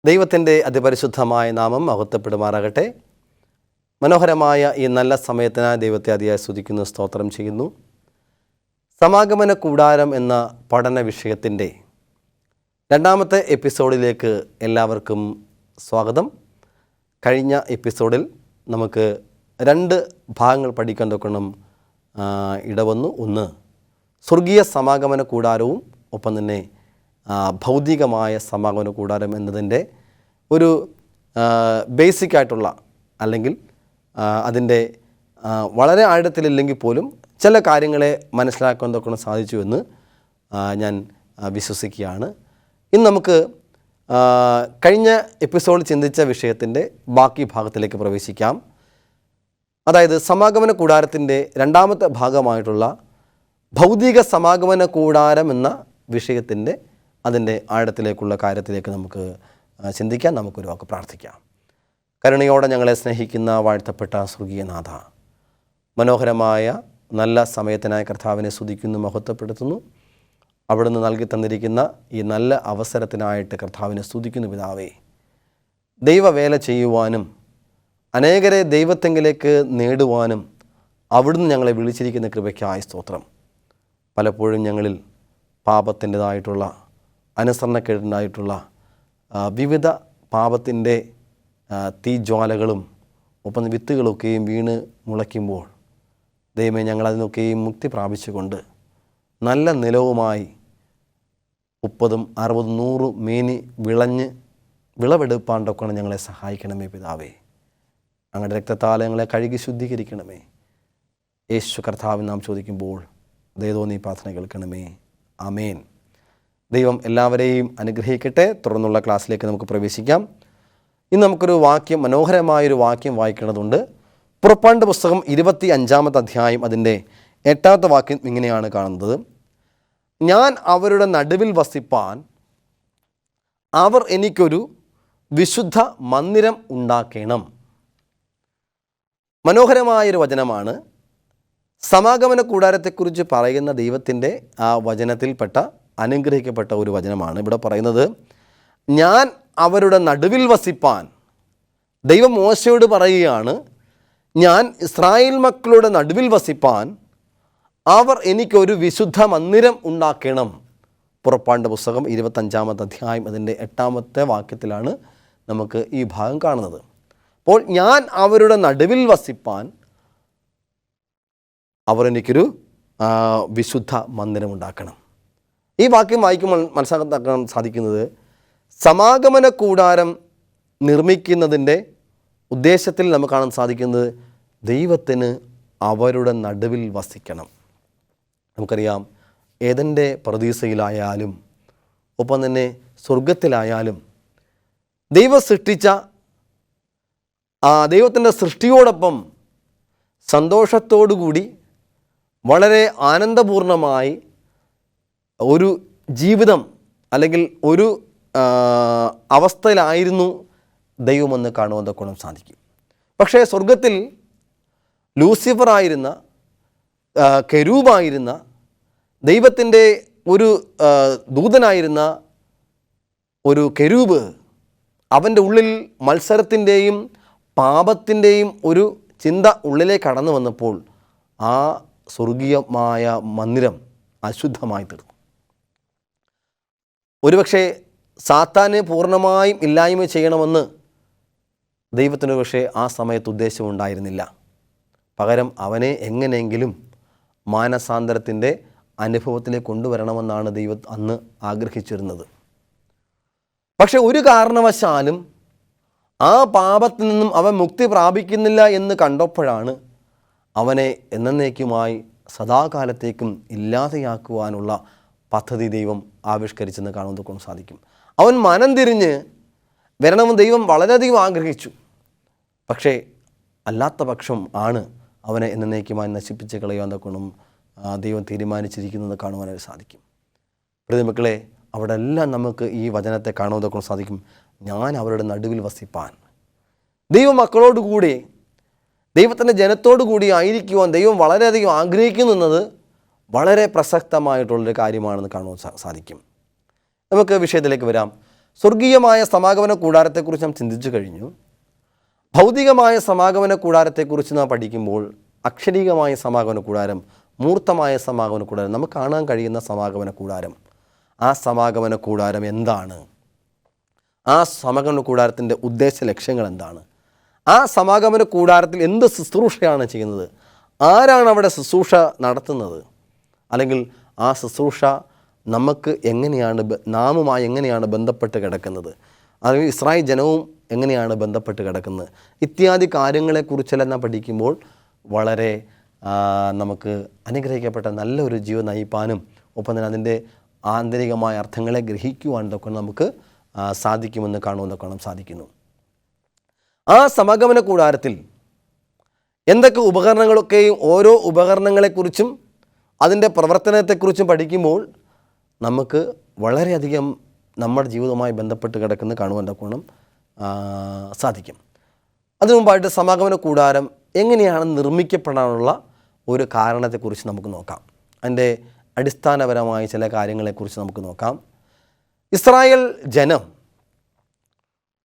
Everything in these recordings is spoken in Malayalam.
ദൈവത്തിൻ്റെ അതിപരിശുദ്ധമായ നാമം മഹത്വപ്പെടുമാറാകട്ടെ. മനോഹരമായ ഈ നല്ല സമയത്തിനായി ദൈവത്തെ അതിയായി സ്തുതിക്കുന്നു, സ്തോത്രം ചെയ്യുന്നു. സമാഗമന കൂടാരം എന്ന പഠന വിഷയത്തിൻ്റെ രണ്ടാമത്തെ എപ്പിസോഡിലേക്ക് എല്ലാവർക്കും സ്വാഗതം. കഴിഞ്ഞ എപ്പിസോഡിൽ നമുക്ക് രണ്ട് ഭാഗങ്ങൾ പഠിക്കാൻ തൊക്കണം ഇടവന്നു. ഒന്ന് സ്വർഗീയ സമാഗമന കൂടാരവും ഒപ്പം തന്നെ ഭൗതികമായ സമാഗമന കൂടാരം എന്നതിൻ്റെ ഒരു ബേസിക്കായിട്ടുള്ള അല്ലെങ്കിൽ അതിൻ്റെ വളരെ ആഴത്തിലില്ലെങ്കിൽ പോലും ചില കാര്യങ്ങളെ മനസ്സിലാക്കാൻ തൊക്കെ സാധിച്ചുവെന്ന് ഞാൻ വിശ്വസിക്കുകയാണ്. ഇന്ന് നമുക്ക് കഴിഞ്ഞ എപ്പിസോഡിൽ ചിന്തിച്ച വിഷയത്തിൻ്റെ ബാക്കി ഭാഗത്തിലേക്ക് പ്രവേശിക്കാം. അതായത് സമാഗമന കൂടാരത്തിൻ്റെ രണ്ടാമത്തെ ഭാഗമായിട്ടുള്ള ഭൗതിക സമാഗമന കൂടാരം എന്ന വിഷയത്തിൻ്റെ അതിൻ്റെ ആഴത്തിലേക്കുള്ള കാര്യത്തിലേക്ക് നമുക്ക് ചിന്തിക്കാം. നമുക്കൊരു വാക്ക് പ്രാർത്ഥിക്കാം. കരുണയോടെ ഞങ്ങളെ സ്നേഹിക്കുന്ന വാഴ്ത്തപ്പെട്ട സ്വർഗീയനാഥ, മനോഹരമായ നല്ല സമയത്തിനായി കർത്താവിനെ സ്തുതിക്കുന്നു, മഹത്വപ്പെടുത്തുന്നു. അവിടുന്ന് നൽകി തന്നിരിക്കുന്ന ഈ നല്ല അവസരത്തിനായിട്ട് കർത്താവിനെ സ്തുതിക്കുന്നു പിതാവേ. ദൈവവേല ചെയ്യുവാനും അനേകരെ ദൈവത്തെങ്കിലേക്ക് നേടുവാനും അവിടുന്ന് ഞങ്ങളെ വിളിച്ചിരിക്കുന്ന കൃപയ്ക്കായി സ്തോത്രം. പലപ്പോഴും ഞങ്ങളിൽ പാപത്തിൻ്റെതായിട്ടുള്ള അനുസരണക്കേടിനായിട്ടുള്ള വിവിധ പാപത്തിൻ്റെ തീജ്വാലകളും ഒപ്പം വിത്തുകളൊക്കെയും വീണ് മുളയ്ക്കുമ്പോൾ ദൈവമേ, ഞങ്ങളതിനൊക്കെയും മുക്തി പ്രാപിച്ചുകൊണ്ട് നല്ല നിലവുമായി 30, 60, 100 മേനി വിളവെടുപ്പാണ്ടൊക്കെയാണ് ഞങ്ങളെ സഹായിക്കണമേ പിതാവേ. അങ്ങയുടെ രക്തത്താൽ ഞങ്ങളെ കഴുകി ശുദ്ധീകരിക്കണമേ. യേശു കർത്താവിന് നാം ചോദിക്കുമ്പോൾ ദയതോന്നി പ്രാർത്ഥന കേൾക്കണമേ. ആമേൻ. ദൈവം എല്ലാവരെയും അനുഗ്രഹിക്കട്ടെ. തുടർന്നുള്ള ക്ലാസ്സിലേക്ക് നമുക്ക് പ്രവേശിക്കാം. ഇന്ന് നമുക്കൊരു വാക്യം, മനോഹരമായൊരു വാക്യം വായിക്കേണ്ടതുണ്ട്. പുറപ്പാടിൻ്റെ പുസ്തകം 25-ാമത്തെ അധ്യായം അതിൻ്റെ 8-ാമത്തെ വാക്യം ഇങ്ങനെയാണ് കാണുന്നത്: ഞാൻ അവരുടെ നടുവിൽ വസിപ്പാൻ അവർ എനിക്കൊരു വിശുദ്ധ മന്ദിരം ഉണ്ടാക്കണം. മനോഹരമായൊരു വചനമാണ്. സമാഗമന കൂടാരത്തെക്കുറിച്ച് പറയുന്ന ദൈവത്തിൻ്റെ ആ വചനത്തിൽപ്പെട്ട അനുഗ്രഹിക്കപ്പെട്ട ഒരു വചനമാണ് ഇവിടെ പറയുന്നത്. ഞാൻ അവരുടെ നടുവിൽ വസിപ്പാൻ. ദൈവം മോശയോട് പറയുകയാണ്, ഞാൻ ഇസ്രായേൽ മക്കളുടെ നടുവിൽ വസിപ്പാൻ അവർ എനിക്കൊരു വിശുദ്ധ മന്ദിരം ഉണ്ടാക്കണം. പുറപ്പാടിൻ്റെ പുസ്തകം 25-ാമത്തെ അധ്യായം അതിൻ്റെ 8-ാമത്തെ വാക്യത്തിലാണ് നമുക്ക് ഈ ഭാഗം കാണുന്നത്. അപ്പോൾ ഞാൻ അവരുടെ നടുവിൽ വസിപ്പാൻ അവർ എനിക്കൊരു വിശുദ്ധ മന്ദിരം ഉണ്ടാക്കണം. ഈ വാക്യം വായിക്കുമ്പോൾ മനസ്സിലാക്കാൻ സാധിക്കുന്നത്, സമാഗമന കൂടാരം നിർമ്മിക്കുന്നതിൻ്റെ ഉദ്ദേശത്തിൽ നമുക്ക് കാണാൻ സാധിക്കുന്നത് ദൈവത്തിന് അവരുടെ നടുവിൽ വസിക്കണം. നമുക്കറിയാം, ഏദൻ്റെ പറുദീസയിലായാലും ഒപ്പം തന്നെ സ്വർഗത്തിലായാലും ദൈവം സൃഷ്ടിച്ച ദൈവത്തിൻ്റെ സൃഷ്ടിയോടൊപ്പം സന്തോഷത്തോടുകൂടി വളരെ ആനന്ദപൂർണമായി ഒരു ജീവിതം അല്ലെങ്കിൽ ഒരു അവസ്ഥയിലായിരുന്നു ദൈവമെന്ന് കാണുവാൻ തൊക്കെ സാധിക്കും. പക്ഷേ സ്വർഗത്തിൽ ലൂസിഫറായിരുന്ന, കെരൂബായിരുന്ന, ദൈവത്തിൻ്റെ ഒരു ദൂതനായിരുന്ന ഒരു കെരൂബ്, അവൻ്റെ ഉള്ളിൽ മത്സരത്തിൻ്റെയും പാപത്തിൻ്റെയും ഒരു ചിന്ത ഉള്ളിലേക്ക് കടന്നു വന്നപ്പോൾ ആ സ്വർഗീയമായ മന്ദിരം അശുദ്ധമായി തീർന്നു. ഒരുപക്ഷെ സാത്താനെ പൂർണ്ണമായും ഇല്ലായ്മ ചെയ്യണമെന്ന് ദൈവത്തിന് പക്ഷേ ആ സമയത്ത് ഉദ്ദേശമുണ്ടായിരുന്നില്ല. പകരം അവനെ എങ്ങനെയെങ്കിലും മാനസാന്തരത്തിൻ്റെ അനുഭവത്തിലേക്ക് കൊണ്ടുവരണമെന്നാണ് ദൈവം അന്ന് ആഗ്രഹിച്ചിരുന്നത്. പക്ഷെ ഒരു കാരണവശാലും ആ പാപത്തിൽ നിന്നും അവൻ മുക്തി പ്രാപിക്കുന്നില്ല എന്ന് കണ്ടപ്പോഴാണ് അവനെ എന്നേക്കുമായി സദാകാലത്തേക്കും ഇല്ലാതെയാക്കുവാനുള്ള പദ്ധതി ദൈവം ആവിഷ്കരിച്ചെന്ന് കാണുവാൻ സാധിക്കും. അവൻ മനം തിരിഞ്ഞ് വരണമെന്ന് ദൈവം വളരെയധികം ആഗ്രഹിച്ചു. പക്ഷേ അല്ലാത്ത പക്ഷം ആണ് അവനെ എന്നേക്കുമായി നശിപ്പിച്ച് കളയുവാൻ തൊക്കെ ദൈവം തീരുമാനിച്ചിരിക്കുന്നത് കാണുവാനായിട്ട് സാധിക്കും. പ്രതിമക്കളെ, അവിടെ എല്ലാം നമുക്ക് ഈ വചനത്തെ കാണുവാൻ തൊക്കെ സാധിക്കും. ഞാൻ അവരുടെ നടുവിൽ വസിപ്പാൻ. ദൈവമക്കളോടുകൂടി, ദൈവത്തിൻ്റെ ജനത്തോടു കൂടി ആയിരിക്കുവാൻ ദൈവം വളരെയധികം ആഗ്രഹിക്കുന്നത് വളരെ പ്രസക്തമായിട്ടുള്ളൊരു കാര്യമാണെന്ന് കാണുവാൻ സാധിക്കും. നമുക്ക് വിഷയത്തിലേക്ക് വരാം. സ്വർഗീയമായ സമാഗമന കൂടാരത്തെക്കുറിച്ച് നാം ചിന്തിച്ചു കഴിഞ്ഞു. ഭൗതികമായ സമാഗമന കൂടാരത്തെക്കുറിച്ച് നാം പഠിക്കുമ്പോൾ അക്ഷരീകമായ സമാഗമന കൂടാരം, മൂർത്തമായ സമാഗമന കൂടാരം, നമുക്ക് കാണാൻ കഴിയുന്ന സമാഗമന കൂടാരം, ആ സമാഗമന കൂടാരം എന്താണ്? ആ സമാഗമന കൂടാരത്തിൻ്റെ ഉദ്ദേശ ലക്ഷ്യങ്ങൾ എന്താണ്? ആ സമാഗമന കൂടാരത്തിൽ എന്ത് ശുശ്രൂഷയാണ് ചെയ്യുന്നത്? ആരാണ് അവിടെ ശുശ്രൂഷ നടത്തുന്നത്? അല്ലെങ്കിൽ ആ ശുശ്രൂഷ നമുക്ക് എങ്ങനെയാണ്, നാമുമായി എങ്ങനെയാണ് ബന്ധപ്പെട്ട് കിടക്കുന്നത്? അല്ലെങ്കിൽ ഇസ്രായേൽ ജനവും എങ്ങനെയാണ് ബന്ധപ്പെട്ട് കിടക്കുന്നത്? ഇത്യാദി കാര്യങ്ങളെക്കുറിച്ചെല്ലാം നാം പഠിക്കുമ്പോൾ വളരെ നമുക്ക് അനുഗ്രഹിക്കപ്പെട്ട നല്ലൊരു ജീവൻ നയിപ്പാനും ഒപ്പം തന്നെ അതിൻ്റെ ആന്തരികമായ അർത്ഥങ്ങളെ ഗ്രഹിക്കുവാനൊക്കെ നമുക്ക് സാധിക്കുമെന്ന് കാണുമെന്നൊക്കെ കാണാൻ സാധിക്കുന്നു. ആ സമാഗമന കൂടാരത്തിൽ എന്തൊക്കെ ഉപകരണങ്ങളൊക്കെയും ഓരോ ഉപകരണങ്ങളെക്കുറിച്ചും അതിൻ്റെ പ്രവർത്തനത്തെക്കുറിച്ചും പഠിക്കുമ്പോൾ നമുക്ക് വളരെയധികം നമ്മുടെ ജീവിതവുമായി ബന്ധപ്പെട്ട് കിടക്കുന്ന കാണുവാനൊക്കെ ഗുണം സാധിക്കും. അതിനു മുമ്പായിട്ട് സമാഗമന കൂടാരം എങ്ങനെയാണ് നിർമ്മിക്കപ്പെടാനുള്ള ഒരു കാരണത്തെക്കുറിച്ച് നമുക്ക് നോക്കാം. അതിൻ്റെ അടിസ്ഥാനപരമായ ചില കാര്യങ്ങളെക്കുറിച്ച് നമുക്ക് നോക്കാം. ഇസ്രായേൽ ജനം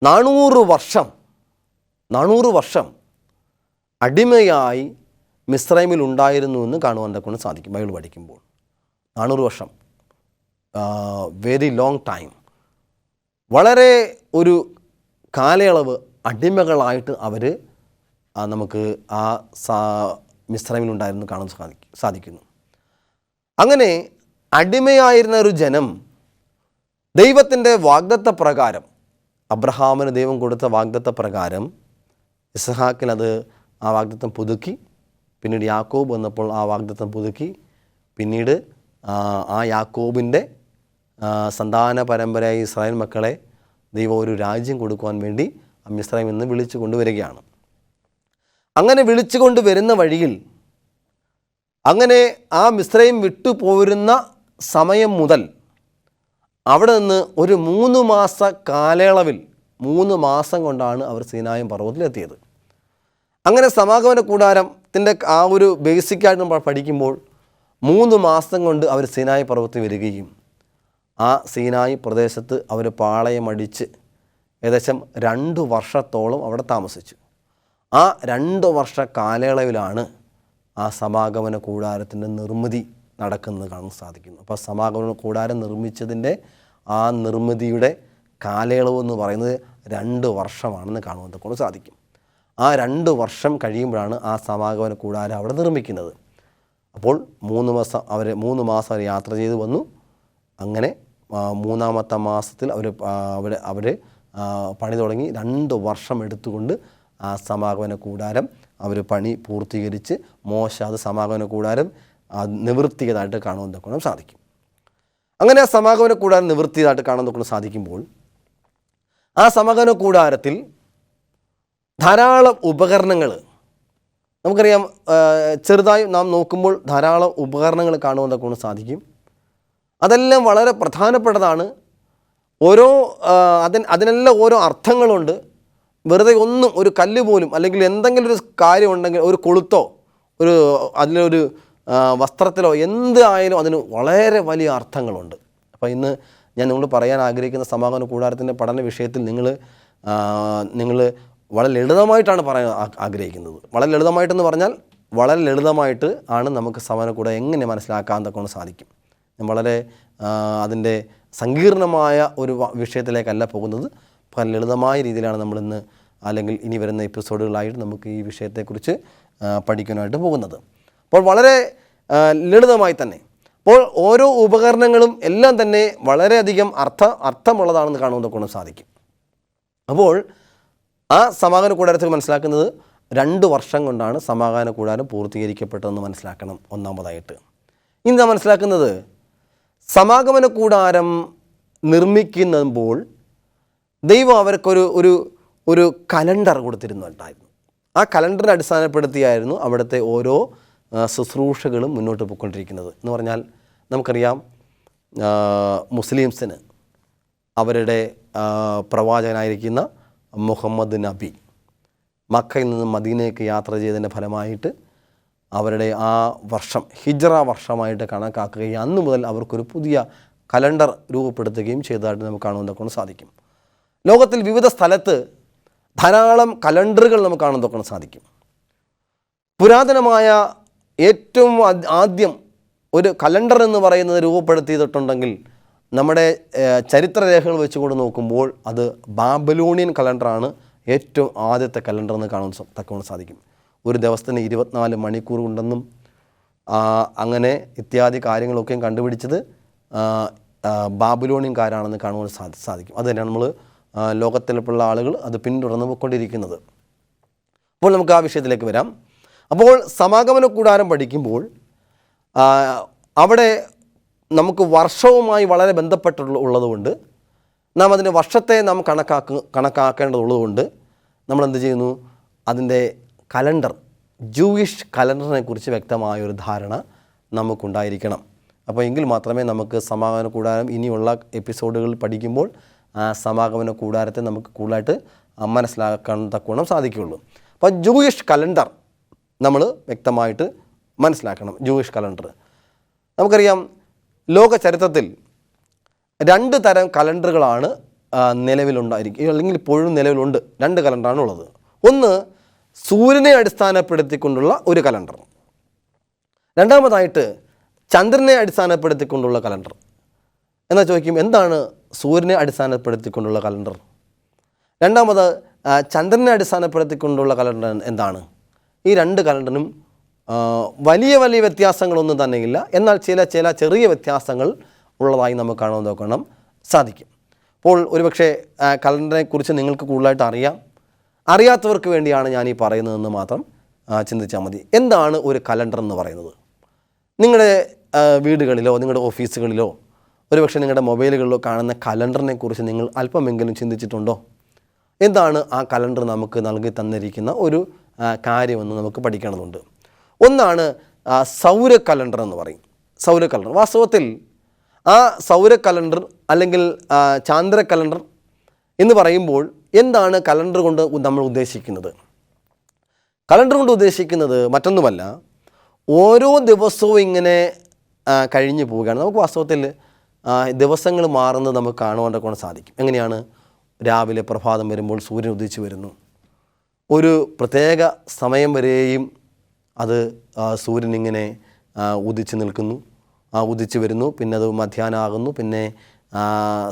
400 വർഷം അടിമയായി മിസ്രൈമിൽ ഉണ്ടായിരുന്നു എന്ന് കാണുവാനൊക്കെ കൊണ്ട് സാധിക്കും. ബൈബിൾ പഠിക്കുമ്പോൾ 400 വർഷം, വെരി ലോങ് ടൈം, വളരെ ഒരു കാലയളവ് അടിമകളായിട്ട് അവർ നമുക്ക് ആ മിസ്രൈമിലുണ്ടായിരുന്നു കാണാൻ സാധിക്കുന്നു. അങ്ങനെ അടിമയായിരുന്ന ഒരു ജനം ദൈവത്തിൻ്റെ വാഗ്ദത്ത പ്രകാരം, അബ്രഹാമിന് ദൈവം കൊടുത്ത വാഗ്ദത്ത പ്രകാരം ഇസ്ഹാക്കിൽ ആ വാഗ്ദത്തം പുതുക്കി. പിന്നീട് യാക്കോബ് വന്നപ്പോൾ ആ വാഗ്ദത്തം പുതുക്കി. പിന്നീട് ആ യാക്കോബിൻ്റെ സന്താന പരമ്പരയായി ഇസ്രായേൽ മക്കളെ ദൈവം ഒരു രാജ്യം കൊടുക്കുവാൻ വേണ്ടി മിസ്രൈമിൽ നിന്ന് വിളിച്ചു കൊണ്ടുവരികയാണ്. അങ്ങനെ വിളിച്ചു കൊണ്ടുവരുന്ന വഴിയിൽ, അങ്ങനെ ആ മിസ്രൈം വിട്ടു പോരുന്ന സമയം മുതൽ അവിടെ നിന്ന് ഒരു 3 മാസ കാലയളവിൽ 3 മാസം കൊണ്ടാണ് അവർ സീനായി പർവ്വതത്തിലെത്തിയത്. അങ്ങനെ സമാഗമന കൂടാരത്തിൻ്റെ ആ ഒരു ബേസിക്കായിട്ട് നമ്മൾ പഠിക്കുമ്പോൾ 3 മാസം കൊണ്ട് അവർ സീനായി പർവ്വതത്തിൽ വരികയും ആ സീനായി പ്രദേശത്ത് അവർ പാളയമടിച്ച് ഏകദേശം 2 വർഷത്തോളം അവിടെ താമസിച്ചു. ആ 2 വർഷ കാലയളവിലാണ് ആ സമാഗമന കൂടാരത്തിൻ്റെ നിർമ്മിതി നടക്കുന്നത് കാണാൻ സാധിക്കുന്നു. അപ്പോൾ സമാഗമന കൂടാരം നിർമ്മിച്ചതിൻ്റെ ആ നിർമ്മിതിയുടെ കാലയളവ് എന്ന് പറയുന്നത് 2 വർഷമാണെന്ന് കാണുവാൻ കൊണ്ട് സാധിക്കും. ആ 2 വർഷം കഴിയുമ്പോഴാണ് ആ സമാഗമന കൂടാരം അവിടെ നിർമ്മിക്കുന്നത്. അപ്പോൾ 3 മാസം അവർ യാത്ര ചെയ്ത് വന്നു. അങ്ങനെ 3-ാമത്തെ മാസത്തിൽ അവർ പണി തുടങ്ങി. 2 വർഷം എടുത്തുകൊണ്ട് ആ സമാഗമന കൂടാരം അവർ പണി പൂർത്തീകരിച്ച് മോശ അത് സമാഗമന കൂടാരം നിവൃത്തിയതായിട്ട് കാണുവാൻ കൊണ്ട് സാധിക്കും. അങ്ങനെ ആ സമാഗമന കൂടാരം നിവൃത്തിയതായിട്ട് കാണാൻ കൊണ്ട് സാധിക്കുമ്പോൾ ആ സമാഗമന കൂടാരത്തിൽ ധാരാളം ഉപകരണങ്ങൾ നമുക്കറിയാം. ചെറുതായി നാം നോക്കുമ്പോൾ ധാരാളം ഉപകരണങ്ങൾ കാണുവാൻ കൊണ്ട് സാധിക്കും. അതെല്ലാം വളരെ പ്രധാനപ്പെട്ടതാണ്. അതിനെല്ലാം ഓരോ അർത്ഥങ്ങളുണ്ട്. വെറുതെ ഒന്നും, ഒരു കല്ല് പോലും അല്ലെങ്കിൽ എന്തെങ്കിലും ഒരു കാര്യം ഉണ്ടെങ്കിൽ, ഒരു കൊളുത്തോ അതിലൊരു വസ്ത്രത്തിലോ എന്ത് ആയാലും അതിന് വളരെ വലിയ അർത്ഥങ്ങളുണ്ട്. അപ്പോൾ ഇന്ന് ഞാൻ നിങ്ങളോട് പറയാൻ ആഗ്രഹിക്കുന്ന സമാഗമന കൂടാരത്തിൻ്റെ പഠന വിഷയത്തിൽ നിങ്ങൾ വളരെ ലളിതമായിട്ടാണ് പറയാൻ ആഗ്രഹിക്കുന്നത്. വളരെ ലളിതമായിട്ടെന്ന് പറഞ്ഞാൽ വളരെ ലളിതമായിട്ട് ആണ് നമുക്ക് സമാഗമന കൂടാരം എങ്ങനെ മനസ്സിലാക്കാൻ കൊണ്ട് സാധിക്കും. ഞാൻ വളരെ അതിൻ്റെ സങ്കീർണമായ ഒരു വിഷയത്തിലേക്കല്ല പോകുന്നത്. ലളിതമായ രീതിയിലാണ് നമ്മളിന്ന് അല്ലെങ്കിൽ ഇനി വരുന്ന എപ്പിസോഡുകളായിട്ട് നമുക്ക് ഈ വിഷയത്തെക്കുറിച്ച് പഠിക്കാനായിട്ട് പോകുന്നത്. അപ്പോൾ വളരെ ലളിതമായി തന്നെ, അപ്പോൾ ഓരോ ഉപകരണങ്ങളും എല്ലാം തന്നെ വളരെയധികം അർത്ഥമുള്ളതാണെന്ന് കാണുവാൻ കൊണ്ട് സാധിക്കും. അപ്പോൾ ആ സമാഗമന കൂടാരത്തിൽ മനസ്സിലാക്കുന്നത് 2 വർഷം കൊണ്ടാണ് സമാഗമന കൂടാരം പൂർത്തീകരിക്കപ്പെട്ടതെന്ന് മനസ്സിലാക്കണം. ഒന്നാമതായിട്ട് ഇനി നാം മനസ്സിലാക്കുന്നത്, സമാഗമന കൂടാരം നിർമ്മിക്കുമ്പോൾ ദൈവം അവർക്കൊരു ഒരു കലണ്ടർ കൊടുത്തിരുന്നുണ്ടായിരുന്നു. ആ കലണ്ടറിനെ അടിസ്ഥാനപ്പെടുത്തിയായിരുന്നു അവിടുത്തെ ഓരോ ശുശ്രൂഷകളും മുന്നോട്ട് പോയിക്കൊണ്ടിരിക്കുന്നത്. എന്ന് പറഞ്ഞാൽ നമുക്കറിയാം, മുസ്ലിംസിന് അവരുടെ പ്രവാചകനായിരിക്കുന്ന മുഹമ്മദ് നബി മക്കയിൽ നിന്ന് മദീനയ്ക്ക് യാത്ര ചെയ്തതിൻ്റെ ഫലമായിട്ട് അവരുടെ ആ വർഷം ഹിജ്റ വർഷമായിട്ട് കണക്കാക്കുകയും അന്ന് മുതൽ അവർക്കൊരു പുതിയ കലണ്ടർ രൂപപ്പെടുത്തുകയും ചെയ്തതായിട്ട് നമുക്ക് കാണുവാൻ സാധിക്കും. ലോകത്തിൽ വിവിധ സ്ഥലത്ത് ധാരാളം കലണ്ടറുകൾ നമുക്ക് കാണാൻ സാധിക്കും. പുരാതനമായ ഏറ്റവും ആദ്യം ഒരു കലണ്ടർ എന്ന് പറയുന്നത് രൂപപ്പെടുത്തിയിട്ടുണ്ടെങ്കിൽ നമ്മുടെ ചരിത്രരേഖകൾ വെച്ചുകൊണ്ട് നോക്കുമ്പോൾ അത് ബാബിലോണിയൻ കലണ്ടറാണ് ഏറ്റവും ആദ്യത്തെ കലണ്ടർ എന്ന് കാണാൻ സാധിക്കും. ഒരു ദിവസത്തിന് 24 മണിക്കൂർ ഉണ്ടെന്നും അങ്ങനെ ഇത്യാദി കാര്യങ്ങളൊക്കെയും കണ്ടുപിടിച്ചത് ബാബിലോണിയൻകാരാണെന്ന് കാണുവാൻ സാധിക്കും. അത് തന്നെയാണ് നമ്മൾ ലോകത്തിലുള്ള ആളുകൾ അത് പിന്തുടർന്ന് പോയിക്കൊണ്ടിരിക്കുന്നത്. അപ്പോൾ നമുക്ക് ആ വിഷയത്തിലേക്ക് വരാം. അപ്പോൾ സമാഗമന കൂടാരം പഠിക്കുമ്പോൾ അവിടെ നമുക്ക് വർഷവുമായി വളരെ ബന്ധപ്പെട്ടുള്ളതുകൊണ്ട് നാം അതിൻ്റെ വർഷത്തെ നാം കണക്കാക്കേണ്ടതുള്ളതുകൊണ്ട് നമ്മൾ എന്ത് ചെയ്യുന്നു, അതിൻ്റെ കലണ്ടർ, ജൂയിഷ് കലണ്ടറിനെ കുറിച്ച് വ്യക്തമായൊരു ധാരണ നമുക്കുണ്ടായിരിക്കണം. അപ്പോൾ എങ്കിൽ മാത്രമേ നമുക്ക് സമാഗമന കൂടാരം ഇനിയുള്ള എപ്പിസോഡുകളിൽ പഠിക്കുമ്പോൾ സമാഗമന കൂടാരത്തെ നമുക്ക് കൂടുതലായിട്ട് മനസ്സിലാക്കാൻ തക്കവണ്ണം സാധിക്കുകയുള്ളൂ. അപ്പോൾ ജൂയിഷ് കലണ്ടർ നമ്മൾ വ്യക്തമായിട്ട് മനസ്സിലാക്കണം. ജൂയിഷ് കലണ്ടർ നമുക്കറിയാം, ലോക ചരിത്രത്തിൽ 2 തരം കലണ്ടറുകളാണ് നിലവിലുണ്ടായിരിക്കും, അല്ലെങ്കിൽ ഇപ്പോഴും നിലവിലുണ്ട്. 2 കലണ്ടറാണ് ഉള്ളത്. ഒന്ന് സൂര്യനെ അടിസ്ഥാനപ്പെടുത്തിക്കൊണ്ടുള്ള ഒരു കലണ്ടർ, രണ്ടാമതായിട്ട് ചന്ദ്രനെ അടിസ്ഥാനപ്പെടുത്തിക്കൊണ്ടുള്ള കലണ്ടർ. എന്നാൽ ചോദിക്കും, എന്താണ് സൂര്യനെ അടിസ്ഥാനപ്പെടുത്തിക്കൊണ്ടുള്ള കലണ്ടർ? രണ്ടാമത് ചന്ദ്രനെ അടിസ്ഥാനപ്പെടുത്തിക്കൊണ്ടുള്ള കലണ്ടർ എന്താണ്? ഈ 2 കലണ്ടറിനും വലിയ വ്യത്യാസങ്ങളൊന്നും തന്നെയില്ല. എന്നാൽ ചില ചെറിയ വ്യത്യാസങ്ങൾ ഉള്ളതായി നമുക്ക് കാണാൻ സാധിക്കും. അപ്പോൾ ഒരുപക്ഷെ കലണ്ടറിനെ കുറിച്ച് നിങ്ങൾക്ക് കൂടുതലായിട്ട് അറിയാത്തവർക്ക് വേണ്ടിയാണ് ഞാൻ ഈ പറയുന്നതെന്ന് മാത്രം ചിന്തിച്ചാൽ മതി. എന്താണ് ഒരു കലണ്ടർ എന്ന് പറയുന്നത്? നിങ്ങളുടെ വീടുകളിലോ നിങ്ങളുടെ ഓഫീസുകളിലോ ഒരുപക്ഷെ നിങ്ങളുടെ മൊബൈലുകളിലോ കാണുന്ന കലണ്ടറിനെ കുറിച്ച് നിങ്ങൾ അല്പമെങ്കിലും ചിന്തിച്ചിട്ടുണ്ടോ? എന്താണ് ആ കലണ്ടർ നമുക്ക് നൽകി തന്നിരിക്കുന്ന ഒരു കാര്യമെന്ന് നമുക്ക് പഠിക്കേണ്ടതുണ്ട്. ഒന്നാണ് സൗര കലണ്ടർ എന്ന് പറയും. സൗര കലണ്ടർ വാസ്തവത്തിൽ ആ സൗര കലണ്ടർ അല്ലെങ്കിൽ ചാന്ദ്ര കലണ്ടർ എന്ന് പറയുമ്പോൾ എന്താണ് കലണ്ടർ കൊണ്ട് നമ്മൾ ഉദ്ദേശിക്കുന്നത്? കലണ്ടർ കൊണ്ട് ഉദ്ദേശിക്കുന്നത് മറ്റൊന്നുമല്ല, ഓരോ ദിവസവും ഇങ്ങനെ കഴിഞ്ഞു പോവുകയാണ്. നമുക്ക് വാസ്തവത്തിൽ ദിവസങ്ങൾ മാറുന്നത് നമുക്ക് കാണുവാൻ സാധിക്കും. എങ്ങനെയാണ്? രാവിലെ പ്രഭാതം വരുമ്പോൾ സൂര്യൻ ഉദിച്ചു വരുന്നു. ഒരു പ്രത്യേക സമയം വരെയും അത് സൂര്യൻ ഇങ്ങനെ ഉദിച്ചു നിൽക്കുന്നു, ഉദിച്ചു വരുന്നു, പിന്നെ അത് മധ്യാഹ്നമാകുന്നു, പിന്നെ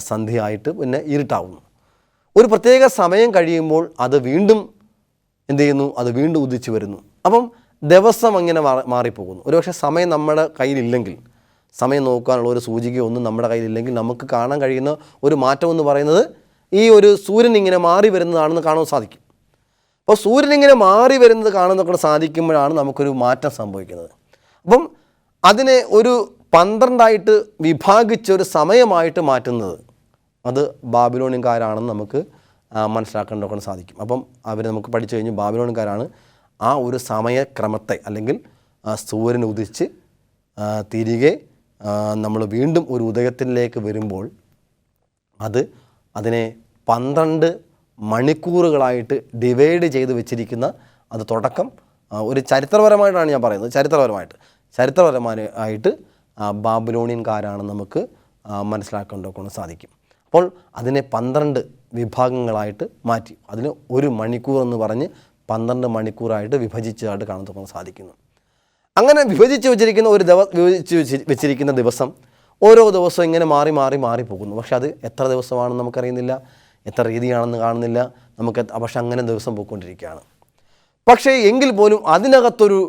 സന്ധ്യയായിട്ട് പിന്നെ ഇരുട്ടാകുന്നു. ഒരു പ്രത്യേക സമയം കഴിയുമ്പോൾ അത് വീണ്ടും എന്ത് ചെയ്യുന്നു? അത് വീണ്ടും ഉദിച്ചു വരുന്നു. അപ്പം ദിവസം അങ്ങനെ മാറിപ്പോകുന്നു. ഒരുപക്ഷെ സമയം നമ്മുടെ കയ്യിലില്ലെങ്കിൽ, സമയം നോക്കാനുള്ള ഒരു സൂചികയോ ഒന്നും നമ്മുടെ കയ്യിലില്ലെങ്കിൽ നമുക്ക് കാണാൻ കഴിയുന്ന ഒരു മാറ്റം എന്ന് പറയുന്നത് ഈ ഒരു സൂര്യൻ ഇങ്ങനെ മാറി വരുന്നതാണെന്ന് കാണാൻ സാധിക്കും. അപ്പോൾ സൂര്യൻ ഇങ്ങനെ മാറി വരുന്നത് കാണുന്നതൊക്കെ സാധിക്കുമ്പോഴാണ് നമുക്കൊരു മാറ്റം സംഭവിക്കുന്നത്. അപ്പം അതിനെ ഒരു 12 വിഭാഗിച്ചൊരു സമയമായിട്ട് മാറ്റുന്നത് അത് ബാബിലോണിയൻകാരാണെന്ന് നമുക്ക് മനസ്സിലാക്കാൻ സാധിക്കും. അപ്പം അവർ നമുക്ക് പഠിച്ചു കഴിഞ്ഞ് ബാബിലോണിയൻകാരാണ് ആ ഒരു സമയക്രമത്തെ, അല്ലെങ്കിൽ സൂര്യൻ ഉദിച്ച് തിരികെ നമ്മൾ വീണ്ടും ഒരു ഉദയത്തിലേക്ക് വരുമ്പോൾ അതിനെ 12 മണിക്കൂറുകളായിട്ട് ഡിവൈഡ് ചെയ്ത് വെച്ചിരിക്കുന്ന, അത് തുടക്കം ഒരു ചരിത്രപരമായിട്ടാണ് ഞാൻ പറയുന്നത്, ചരിത്രപരമായിട്ട് ബാബിലോണിയൻകാരാണെന്ന് നമുക്ക് മനസ്സിലാക്കാൻ സാധിക്കും. അപ്പോൾ അതിനെ 12 വിഭാഗങ്ങളായിട്ട് മാറ്റി, അതിന് 1 മണിക്കൂർ എന്ന് പറഞ്ഞ് 12 മണിക്കൂറായിട്ട് വിഭജിച്ചതായിട്ട് കാണാൻ സാധിക്കുന്നു. അങ്ങനെ വിഭജിച്ച് വെച്ചിരിക്കുന്ന ദിവസം ഓരോ ദിവസവും ഇങ്ങനെ മാറി പോകുന്നു. പക്ഷെ അത് എത്ര ദിവസമാണെന്ന് നമുക്കറിയുന്നില്ല, എത്ര രീതിയാണെന്ന് കാണുന്നില്ല നമുക്ക്. പക്ഷെ അങ്ങനെ ദിവസം പോയിക്കൊണ്ടിരിക്കുകയാണ്. പക്ഷേ എങ്കിൽ പോലും അതിനകത്തൊരു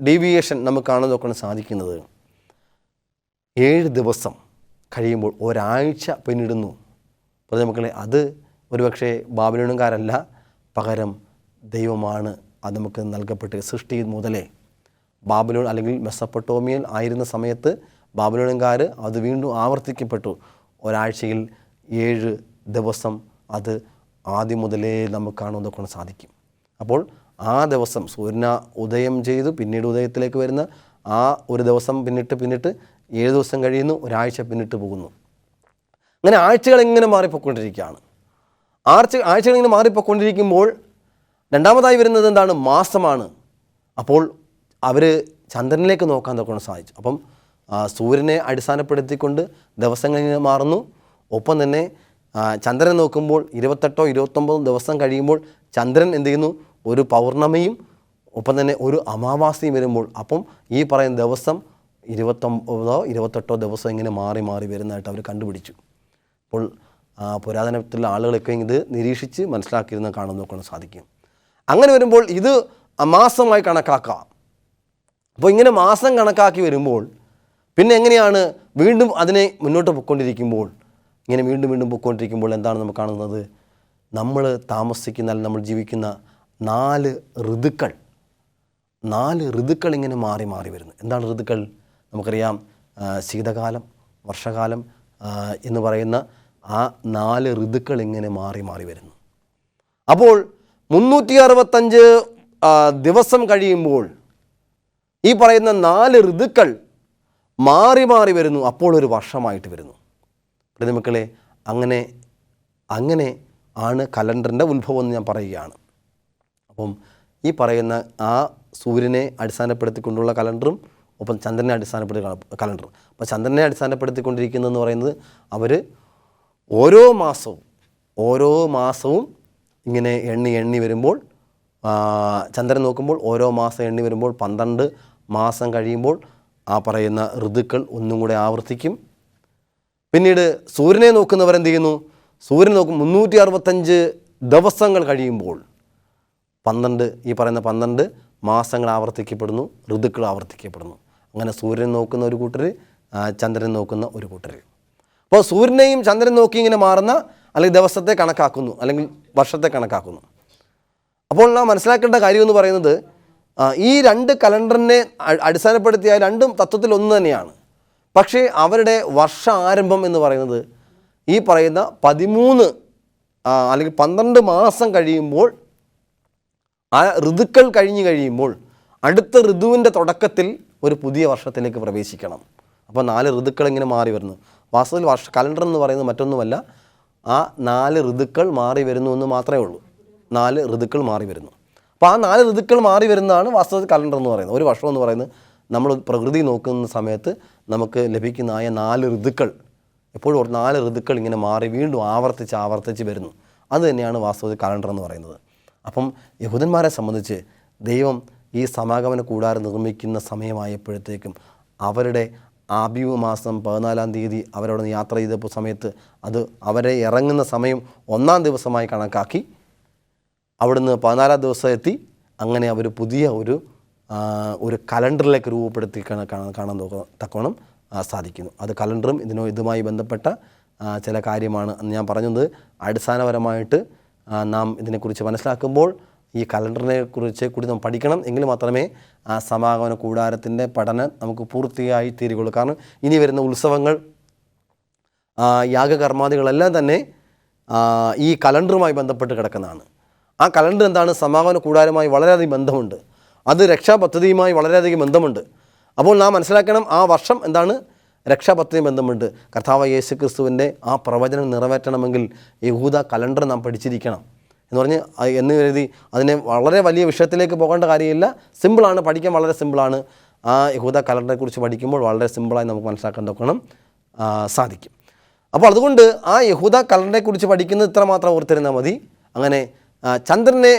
ഡീവിയേഷൻ നമുക്ക് കാണാൻ സാധിക്കുന്നത് 7 ദിവസം കഴിയുമ്പോൾ ഒരാഴ്ച പിന്നിടുന്നു. അപ്പോൾ മക്കളെ, അത് ഒരുപക്ഷെ ബാബിലോണുകാരല്ല, പകരം ദൈവമാണ് അത് നമുക്ക് നൽകപ്പെട്ട്. സൃഷ്ടി മുതലേ ബാബിലോൺ അല്ലെങ്കിൽ മെസപ്പൊട്ടോമിയയിൽ ആയിരുന്ന സമയത്ത് ബാബിലോണുകാർ അത് വീണ്ടും ആവർത്തിക്കപ്പെട്ടു. ഒരാഴ്ചയിൽ 7 ദിവസം അത് ആദ്യം മുതലേ നമുക്ക് കാണുവാൻ സാധിക്കും. അപ്പോൾ ആ ദിവസം സൂര്യന ഉദയം ചെയ്തു പിന്നീട് ഉദയത്തിലേക്ക് വരുന്ന ആ ഒരു ദിവസം പിന്നിട്ട് 7 ദിവസം കഴിയുന്നു, ഒരാഴ്ച പിന്നിട്ട് പോകുന്നു. അങ്ങനെ ആഴ്ചകൾ ഇങ്ങനെ മാറിപ്പോയിക്കൊണ്ടിരിക്കുകയാണ്. ആഴ്ചകൾ ഇങ്ങനെ മാറിപ്പോയിക്കൊണ്ടിരിക്കുമ്പോൾ രണ്ടാമതായി വരുന്നത് എന്താണ്? മാസമാണ്. അപ്പോൾ അവർ ചന്ദ്രനിലേക്ക് നോക്കാൻ തൊക്കെ സാധിച്ചു. അപ്പം സൂര്യനെ അടിസ്ഥാനപ്പെടുത്തിക്കൊണ്ട് ദിവസങ്ങൾ ഇങ്ങനെ മാറുന്നു. ഒപ്പം തന്നെ ചന്ദ്രനെ നോക്കുമ്പോൾ 28 29 ദിവസം കഴിയുമ്പോൾ ചന്ദ്രൻ എന്ത് ചെയ്യുന്നു? ഒരു പൗർണമിയും ഒപ്പം തന്നെ ഒരു അമാവാസിയും വരുമ്പോൾ അപ്പം ഈ പറയുന്ന ദിവസം 29 28 ദിവസം ഇങ്ങനെ മാറി മാറി വരുന്നതായിട്ട് അവർ കണ്ടുപിടിച്ചു. അപ്പോൾ പുരാതനത്തിലുള്ള ആളുകളൊക്കെ ഇത് നിരീക്ഷിച്ച് മനസ്സിലാക്കിയിരുന്ന കാണാൻ നോക്കാൻ സാധിക്കും. അങ്ങനെ വരുമ്പോൾ ഇത് മാസമായി കണക്കാക്കാം. അപ്പോൾ ഇങ്ങനെ മാസം കണക്കാക്കി വരുമ്പോൾ പിന്നെ എങ്ങനെയാണ് വീണ്ടും അതിനെ മുന്നോട്ട് പോയിക്കൊണ്ടിരിക്കുമ്പോൾ ഇങ്ങനെ വീണ്ടും വീണ്ടും പോയിക്കൊണ്ടിരിക്കുമ്പോൾ എന്താണ് നമുക്ക് കാണുന്നത്? നമ്മൾ താമസിക്കുന്ന നമ്മൾ ജീവിക്കുന്ന 4 ഋതുക്കൾ ഇങ്ങനെ മാറി മാറി വരുന്നു. എന്താണ് ഋതുക്കൾ? നമുക്കറിയാം, ശീതകാലം, വർഷകാലം എന്ന് പറയുന്ന ആ 4 ഋതുക്കൾ ഇങ്ങനെ മാറി മാറി വരുന്നു. അപ്പോൾ 365 ദിവസം കഴിയുമ്പോൾ ഈ പറയുന്ന 4 ഋതുക്കൾ മാറി മാറി വരുന്നു. അപ്പോൾ ഒരു വർഷമായിട്ട് വരുന്നു. മക്കളെ, അങ്ങനെ ആണ് കലണ്ടറിൻ്റെ ഉത്ഭവം എന്ന് ഞാൻ പറയുകയാണ്. അപ്പം ഈ പറയുന്ന ആ സൂര്യനെ അടിസ്ഥാനപ്പെടുത്തിക്കൊണ്ടുള്ള കലണ്ടറും ഒപ്പം ചന്ദ്രനെ അടിസ്ഥാനപ്പെടുത്തി കലണ്ടറും. അപ്പോൾ ചന്ദ്രനെ അടിസ്ഥാനപ്പെടുത്തിക്കൊണ്ടിരിക്കുന്നതെന്ന് പറയുന്നത് അവർ ഓരോ മാസവും ഇങ്ങനെ എണ്ണി വരുമ്പോൾ ചന്ദ്രൻ നോക്കുമ്പോൾ ഓരോ മാസം എണ്ണി വരുമ്പോൾ 12 മാസം കഴിയുമ്പോൾ ആ പറയുന്ന ഋതുക്കൾ ഒന്നും കൂടെ ആവർത്തിക്കും. പിന്നീട് സൂര്യനെ നോക്കുന്നവരെന്ത് ചെയ്യുന്നു? സൂര്യൻ നോക്കും 365 ദിവസങ്ങൾ കഴിയുമ്പോൾ 12 മാസങ്ങൾ ആവർത്തിക്കപ്പെടുന്നു, ഋതുക്കൾ ആവർത്തിക്കപ്പെടുന്നു. അങ്ങനെ സൂര്യൻ നോക്കുന്ന ഒരു കൂട്ടർ, ചന്ദ്രൻ നോക്കുന്ന ഒരു കൂട്ടർ. അപ്പോൾ സൂര്യനെയും ചന്ദ്രൻ നോക്കി ഇങ്ങനെ മാറുന്ന അല്ലെങ്കിൽ ദിവസത്തെ കണക്കാക്കുന്നു, അല്ലെങ്കിൽ വർഷത്തെ കണക്കാക്കുന്നു. അപ്പോൾ നാം മനസ്സിലാക്കേണ്ട കാര്യം എന്ന് പറയുന്നത് ഈ 2 കലണ്ടറിനെ അടിസ്ഥാനപ്പെടുത്തിയ രണ്ടും തത്വത്തിൽ ഒന്ന് തന്നെയാണ്. പക്ഷേ അവരുടെ വർഷ ആരംഭം എന്ന് പറയുന്നത് ഈ പറയുന്ന 13 അല്ലെങ്കിൽ 12 മാസം കഴിയുമ്പോൾ, ആ ഋതുക്കൾ കഴിഞ്ഞ് കഴിയുമ്പോൾ അടുത്ത ഋതുവിൻ്റെ തുടക്കത്തിൽ ഒരു പുതിയ വർഷത്തിലേക്ക് പ്രവേശിക്കണം. അപ്പോൾ 4 ഋതുക്കൾ ഇങ്ങനെ മാറി വരുന്നു. വാസ്തവത്തിൽ കലണ്ടർ എന്ന് പറയുന്നത് മറ്റൊന്നുമല്ല, ആ 4 ഋതുക്കൾ മാറി വരുന്നു എന്ന് മാത്രമേ ഉള്ളൂ. 4 ഋതുക്കൾ മാറി വരുന്നു. അപ്പോൾ ആ 4 ഋതുക്കൾ മാറി വരുന്നതാണ് വാസ്തവത്തിൽ കലണ്ടർ എന്ന് പറയുന്നത്. ഒരു വർഷം എന്ന് പറയുന്നത് നമ്മൾ പ്രകൃതി നോക്കുന്ന സമയത്ത് നമുക്ക് ലഭിക്കുന്ന 4 ഋതുക്കൾ, എപ്പോഴും 4 ഋതുക്കൾ ഇങ്ങനെ മാറി വീണ്ടും ആവർത്തിച്ച് വരുന്നു. അത് തന്നെയാണ് വാസ്തവത്തിൽ കലണ്ടർ എന്ന് പറയുന്നത്. അപ്പം യഹൂദന്മാരെ സംബന്ധിച്ച് ദൈവം ഈ സമാഗമന കൂടാരം നിർമ്മിക്കുന്ന സമയമായപ്പോഴത്തേക്കും അവരുടെ ആബീബ് മാസം 14-ാം തീയതി അവരവിടെ യാത്ര ചെയ്തപ്പോൾ സമയത്ത് അത് അവരെ ഇറങ്ങുന്ന സമയം 1-ാം ദിവസമായി കണക്കാക്കി അവിടുന്ന് 14-ാം ദിവസം എത്തി. അങ്ങനെ അവർ പുതിയ ഒരു കലണ്ടറിലേക്ക് രൂപപ്പെടുത്തി കാണാൻ തക്കവണ്ണം സാധിക്കുന്നു. അത് കലണ്ടറും ഇതുമായി ബന്ധപ്പെട്ട ചില കാര്യമാണ് എന്ന് ഞാൻ പറഞ്ഞത്. അടിസ്ഥാനപരമായിട്ട് നാം ഇതിനെക്കുറിച്ച് മനസ്സിലാക്കുമ്പോൾ ഈ കലണ്ടറിനെ കുറിച്ച് കൂടി നാം പഠിക്കണം. എങ്കിൽ മാത്രമേ ആ സമാഗമന കൂടാരത്തിൻ്റെ പഠനം നമുക്ക് പൂർത്തിയായി തീരുകയുള്ളൂ. കാരണം ഇനി വരുന്ന ഉത്സവങ്ങൾ, യാഗകർമാദികളെല്ലാം തന്നെ ഈ കലണ്ടറുമായി ബന്ധപ്പെട്ട് കിടക്കുന്നതാണ്. ആ കലണ്ടർ എന്താണ്? സമാഗമന കൂടാരവുമായി വളരെയധികം ബന്ധമുണ്ട്. അത് രക്ഷാപദ്ധതിയുമായി വളരെയധികം ബന്ധമുണ്ട്. അപ്പോൾ നാം മനസ്സിലാക്കണം, ആ വർഷം എന്താണ്? രക്ഷാപദ്ധതിയും ബന്ധമുണ്ട്. കർത്താവ് യേശു ക്രിസ്തുവിൻ്റെ ആ പ്രവചനം നിറവേറ്റണമെങ്കിൽ യഹൂദ കലണ്ടർ നാം പഠിച്ചിരിക്കണം എന്ന് പറഞ്ഞ് എന്ന് കരുതി അതിനെ വളരെ വലിയ വിഷയത്തിലേക്ക് പോകേണ്ട കാര്യമില്ല. സിമ്പിളാണ്, പഠിക്കാൻ വളരെ സിമ്പിളാണ്. ആ യഹൂദ കലണ്ടറെ കുറിച്ച് പഠിക്കുമ്പോൾ വളരെ സിമ്പിളായി നമുക്ക് മനസ്സിലാക്കാൻ നോക്കണം സാധിക്കും. അപ്പോൾ അതുകൊണ്ട് ആ യഹൂദ കലണ്ടറെ കുറിച്ച് പഠിക്കുന്നത് ഇത്രമാത്രം ഓർത്തിരുന്നാൽ മതി. അങ്ങനെ ചന്ദ്രനെ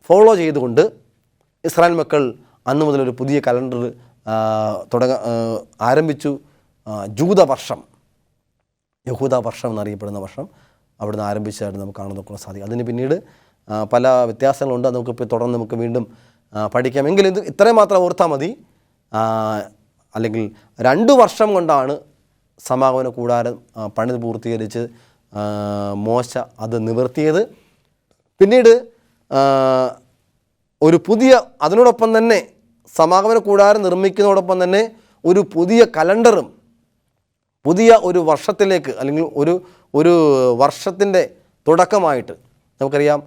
ഫോളോ ചെയ്തുകൊണ്ട് ഇസ്രായേൽ മക്കൾ അന്ന് മുതൽ ഒരു പുതിയ കലണ്ടർ ആരംഭിച്ചു. ജൂതവർഷം, യഹൂദ വർഷം എന്നറിയപ്പെടുന്ന വർഷം അവിടുന്ന് ആരംഭിച്ചതായിട്ട് നമുക്ക് കാണാൻ നോക്കാൻ സാധിക്കും. അതിന് പിന്നീട് പല വ്യത്യാസങ്ങളുണ്ട്. അത് നമുക്കിപ്പോൾ തുടർന്ന് നമുക്ക് വീണ്ടും പഠിക്കാം. എങ്കിലും ഇത് ഇത്രയും മാത്രം ഓർത്താൽ മതി. അല്ലെങ്കിൽ 2 വർഷം കൊണ്ടാണ് സമാഗമന കൂടാരം പണിത് പൂർത്തീകരിച്ച് മോശ അത് നിവർത്തിയത്. പിന്നീട് ഒരു പുതിയ, അതിനോടൊപ്പം തന്നെ സമാഗമന കൂടാരം നിർമ്മിക്കുന്നതോടൊപ്പം തന്നെ ഒരു പുതിയ കലണ്ടറും പുതിയ ഒരു വർഷത്തിലേക്ക്, അല്ലെങ്കിൽ ഒരു വർഷത്തിൻ്റെ തുടക്കമായിട്ട് നമുക്കറിയാം,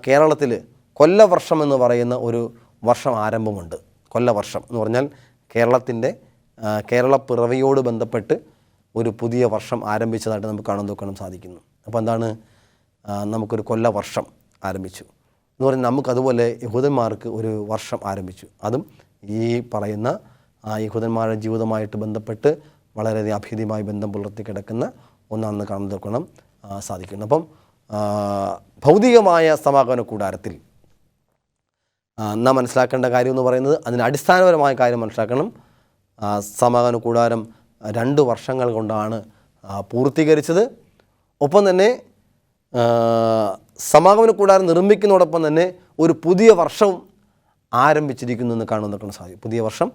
കേരളത്തിൽ കൊല്ലവർഷം എന്ന് പറയുന്ന ഒരു വർഷം ആരംഭമുണ്ട്. കൊല്ലവർഷം എന്ന് പറഞ്ഞാൽ കേരളത്തിൻ്റെ കേരളപ്പിറവിയോട് ബന്ധപ്പെട്ട് ഒരു പുതിയ വർഷം ആരംഭിച്ചതായിട്ട് നമുക്ക് കാണാൻ സാധിക്കുന്നു. അപ്പോൾ എന്താണ്? നമുക്കൊരു കൊല്ലവർഷം ആരംഭിച്ചു എന്ന് പറഞ്ഞാൽ നമുക്കതുപോലെ യഹൂദന്മാർക്ക് ഒരു വർഷം ആരംഭിച്ചു. അതും ഈ പറയുന്ന യഹൂദന്മാരുടെ ജീവിതമായിട്ട് ബന്ധപ്പെട്ട് വളരെയധികം അഭേദ്യമായി ബന്ധം പുലർത്തി കിടക്കുന്ന ഒന്നാണെന്ന് കാണുന്ന സാധിക്കുന്നു. അപ്പം ഭൗതികമായ സമാഗമന കൂടാരത്തിൽ നാം മനസ്സിലാക്കേണ്ട കാര്യം എന്ന് പറയുന്നത്, അതിന് അടിസ്ഥാനപരമായ കാര്യം മനസ്സിലാക്കണം. സമാഗമന കൂടാരം 2 വർഷങ്ങൾ കൊണ്ടാണ് പൂർത്തീകരിച്ചത്. ഒപ്പം തന്നെ സമാഗമന കൂടാരം നിർമ്മിക്കുന്നതോടൊപ്പം തന്നെ ഒരു പുതിയ വർഷവും ആരംഭിച്ചിരിക്കുന്നു എന്ന് കാണുന്നതൊക്കെ സാധിക്കും. പുതിയ വർഷം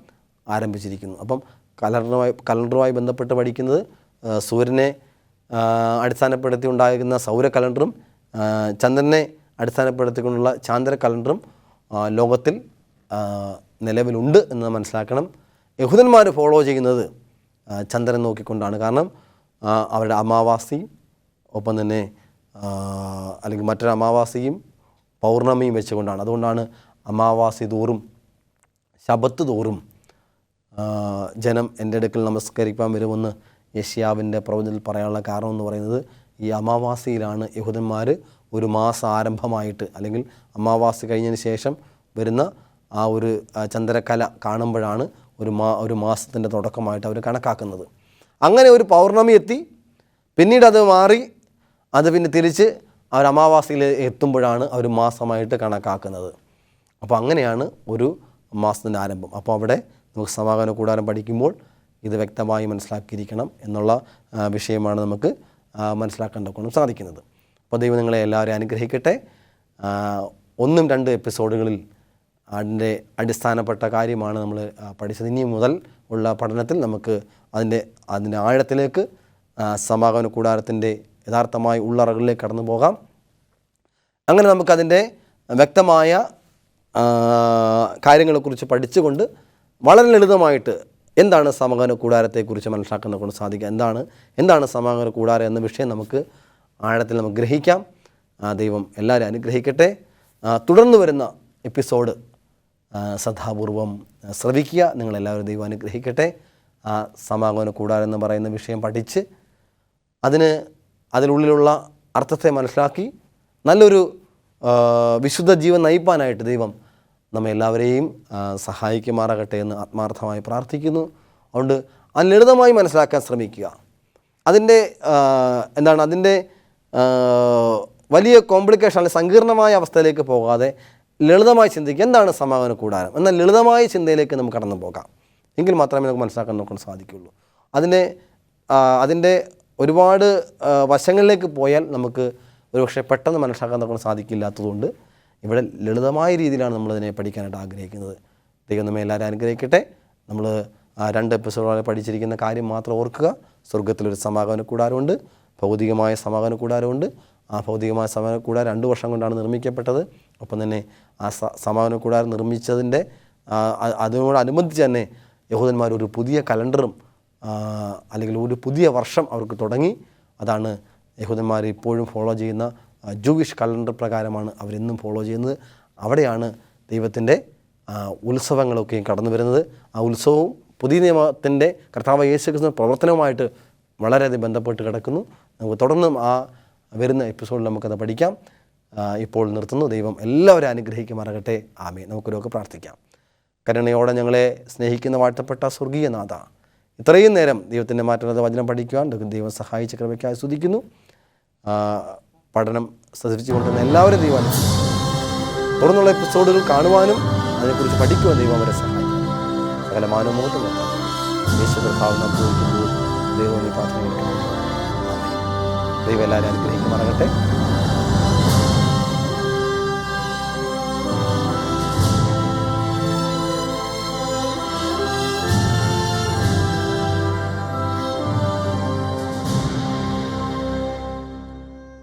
ആരംഭിച്ചിരിക്കുന്നു. അപ്പം കലണ്ടറുമായി ബന്ധപ്പെട്ട് പഠിക്കുന്നത് സൂര്യനെ അടിസ്ഥാനപ്പെടുത്തി ഉണ്ടാകുന്ന സൗര കലണ്ടറും ചന്ദ്രനെ അടിസ്ഥാനപ്പെടുത്തിക്കൊണ്ടുള്ള ചാന്ദ്ര കലണ്ടറും ലോകത്തിൽ നിലവിലുണ്ട് എന്ന് മനസ്സിലാക്കണം. യഹൂദന്മാർ ഫോളോ ചെയ്യുന്നത് ചന്ദ്രൻ നോക്കിക്കൊണ്ടാണ്. കാരണം അവരുടെ അമാവാസിയും ഒപ്പം തന്നെ അല്ലെങ്കിൽ മറ്റൊരു അമാവാസിയും പൗർണമിയും വെച്ചുകൊണ്ടാണ്. അതുകൊണ്ടാണ് അമാവാസി തോറും ശബത്ത് തോറും ജനം എൻ്റെ അടുക്കൽ നമസ്കരിക്കാൻ വരുമെന്ന് യെശയ്യാവിൻ്റെ പ്രവചനത്തിൽ പറയാനുള്ള കാരണം എന്ന് പറയുന്നത്, ഈ അമാവാസിയിലാണ് യഹൂദന്മാർ ഒരു മാസം ആരംഭമായിട്ട്, അല്ലെങ്കിൽ അമാവാസി കഴിഞ്ഞതിന് ശേഷം വരുന്ന ആ ഒരു ചന്ദ്രക്കല കാണുമ്പോഴാണ് ഒരു മാസത്തിൻ്റെ തുടക്കമായിട്ട് അവർ കണക്കാക്കുന്നത്. അങ്ങനെ ഒരു പൗർണമി എത്തി, പിന്നീട് അത് മാറി, അത് പിന്നെ തിരിച്ച് അവർ അമാവാസിയിൽ എത്തുമ്പോഴാണ് അവർ മാസമായിട്ട് കണക്കാക്കുന്നത്. അപ്പോൾ അങ്ങനെയാണ് ഒരു മാസത്തിൻ്റെ ആരംഭം. അപ്പോൾ അവിടെ നമുക്ക് സമാഗമന കൂടാരം പഠിക്കുമ്പോൾ ഇത് വ്യക്തമായി മനസ്സിലാക്കിയിരിക്കണം എന്നുള്ള വിഷയമാണ് നമുക്ക് മനസ്സിലാക്കാൻ സാധിക്കുന്നത്. അപ്പോൾ ദൈവം നിങ്ങളെ എല്ലാവരെയും അനുഗ്രഹിക്കട്ടെ. 1-2 എപ്പിസോഡുകളിൽ അതിൻ്റെ അടിസ്ഥാനപ്പെട്ട കാര്യമാണ് നമ്മൾ പഠിച്ചത്. ഇനി മുതൽ ഉള്ള പഠനത്തിൽ നമുക്ക് അതിൻ്റെ ആഴത്തിലേക്ക് സമാഗമന കൂടാരത്തിൻ്റെ യഥാർത്ഥമായ ഉള്ളറകളിലേക്ക് കടന്നു പോകാം. അങ്ങനെ നമുക്കതിൻ്റെ വ്യക്തമായ കാര്യങ്ങളെക്കുറിച്ച് പഠിച്ചുകൊണ്ട് വളരെ ലളിതമായിട്ട് എന്താണ് സമാഗമന കൂടാരത്തെക്കുറിച്ച് മനസ്സിലാക്കുന്നത് കൊണ്ട് സാധിക്കുക. എന്താണ് സമാഗമന കൂടാരം എന്ന വിഷയം നമുക്ക് ആഴത്തിൽ നമുക്ക് ഗ്രഹിക്കാം. ദൈവം എല്ലാവരും അനുഗ്രഹിക്കട്ടെ. തുടർന്ന് വരുന്ന എപ്പിസോഡ് ശ്രദ്ധാപൂർവം ശ്രവിക്കുക. നിങ്ങളെല്ലാവരും ദൈവം അനുഗ്രഹിക്കട്ടെ. സമാഗമന കൂടാരം എന്ന് പറയുന്ന വിഷയം പഠിച്ച് അതിനുള്ളിലുള്ള അർത്ഥത്തെ മനസ്സിലാക്കി നല്ലൊരു വിശുദ്ധ ജീവൻ നയിപ്പാനായിട്ട് ദൈവം നമ്മെല്ലാവരെയും സഹായിക്കുമാറാകട്ടെ എന്ന് ആത്മാർത്ഥമായി പ്രാർത്ഥിക്കുന്നു. അതുകൊണ്ട് അത് ലളിതമായി മനസ്സിലാക്കാൻ ശ്രമിക്കുക. അതിൻ്റെ വലിയ കോംപ്ലിക്കേഷൻ അല്ലെങ്കിൽ സങ്കീർണമായ അവസ്ഥയിലേക്ക് പോകാതെ ലളിതമായി ചിന്തിക്കുക. എന്താണ് സമാഗമന കൂടാരം? എന്നാൽ ലളിതമായ ചിന്തയിലേക്ക് നമുക്ക് കടന്നു പോകാം. എങ്കിൽ മാത്രമേ നമുക്ക് മനസ്സിലാക്കാൻ നോക്കാൻ സാധിക്കുകയുള്ളൂ. അതിൻ്റെ ഒരുപാട് വശങ്ങളിലേക്ക് പോയാൽ നമുക്ക് ഒരുപക്ഷെ പെട്ടെന്ന് മനസ്സിലാക്കാൻ നോക്കാൻ സാധിക്കില്ലാത്തതുകൊണ്ട് ഇവിടെ ലളിതമായ രീതിയിലാണ് നമ്മളതിനെ പഠിക്കാനായിട്ട് ആഗ്രഹിക്കുന്നത്. ദൈവം നമ്മെ എല്ലാവരും അനുഗ്രഹിക്കട്ടെ. നമ്മൾ 2 എപ്പിസോഡുകളിൽ പഠിച്ചിരിക്കുന്ന കാര്യം മാത്രം ഓർക്കുക. സ്വർഗത്തിലൊരു സമാഗമന കൂടാരമുണ്ട്, ഭൗതികമായ സമാഗമന കൂടാരമുണ്ട്. ആ ഭൗതികമായ സമാഗമന കൂടാരം 2 വർഷം കൊണ്ടാണ് നിർമ്മിക്കപ്പെട്ടത്. ഒപ്പം തന്നെ ആ സമാഗമന കൂടാരം നിർമ്മിച്ചതിൻ്റെ അതിനോടനുബന്ധിച്ച് തന്നെ യഹൂദന്മാർ ഒരു പുതിയ കലണ്ടറും അല്ലെങ്കിൽ ഒരു പുതിയ വർഷം അവർക്ക് തുടങ്ങി. അതാണ് യഹൂദന്മാർ ഇപ്പോഴും ഫോളോ ചെയ്യുന്ന ജൂയിഷ് കലണ്ടർ പ്രകാരമാണ് അവരെന്നും ഫോളോ ചെയ്യുന്നത്. അവിടെയാണ് ദൈവത്തിൻ്റെ ഉത്സവങ്ങളൊക്കെയും കടന്നു വരുന്നത്. ആ ഉത്സവവും പുതിയ നിയമത്തിൻ്റെ കർത്താവ് യേശു ക്രിസ്തുവിന്റെ പ്രവർത്തനവുമായിട്ട് വളരെയധികം ബന്ധപ്പെട്ട് കിടക്കുന്നു. നമുക്ക് തുടർന്ന് ആ വരുന്ന എപ്പിസോഡിൽ നമുക്കത് പഠിക്കാം. ഇപ്പോൾ നിർത്തുന്നു. ദൈവം എല്ലാവരും അനുഗ്രഹിക്കുമാറാകട്ടെ. ആമേൻ. നമുക്കൊരൊക്കെ പ്രാർത്ഥിക്കാം. കരുണയോടെ ഞങ്ങളെ സ്നേഹിക്കുന്ന വാഴ്ത്തപ്പെട്ട സ്വർഗീയ നാഥ, ഇത്രയും നേരം ദൈവത്തിൻ്റെ മാറ്റുന്നത് വചനം പഠിക്കുവാൻ ദൈവം സഹായിച്ച കൃപയ്ക്കായി സ്തുതിക്കുന്നു. പഠനം ശ്രദ്ധിച്ചുകൊണ്ടിരുന്ന എല്ലാവരും ദൈവം തുടർന്നുള്ള എപ്പിസോഡുകൾ കാണുവാനും അതിനെക്കുറിച്ച് പഠിക്കുവാൻ ദൈവം അവരെ സഹായിക്കും. സകല മാനവമുഖത്തും യേശു കർത്താവ് നാം ചോദിക്കുമ്പോൾ ദൈവം ഈ പ്രാർത്ഥന ദൈവം എല്ലാവരും അനുഗ്രഹിക്കുമാറാകട്ടെ.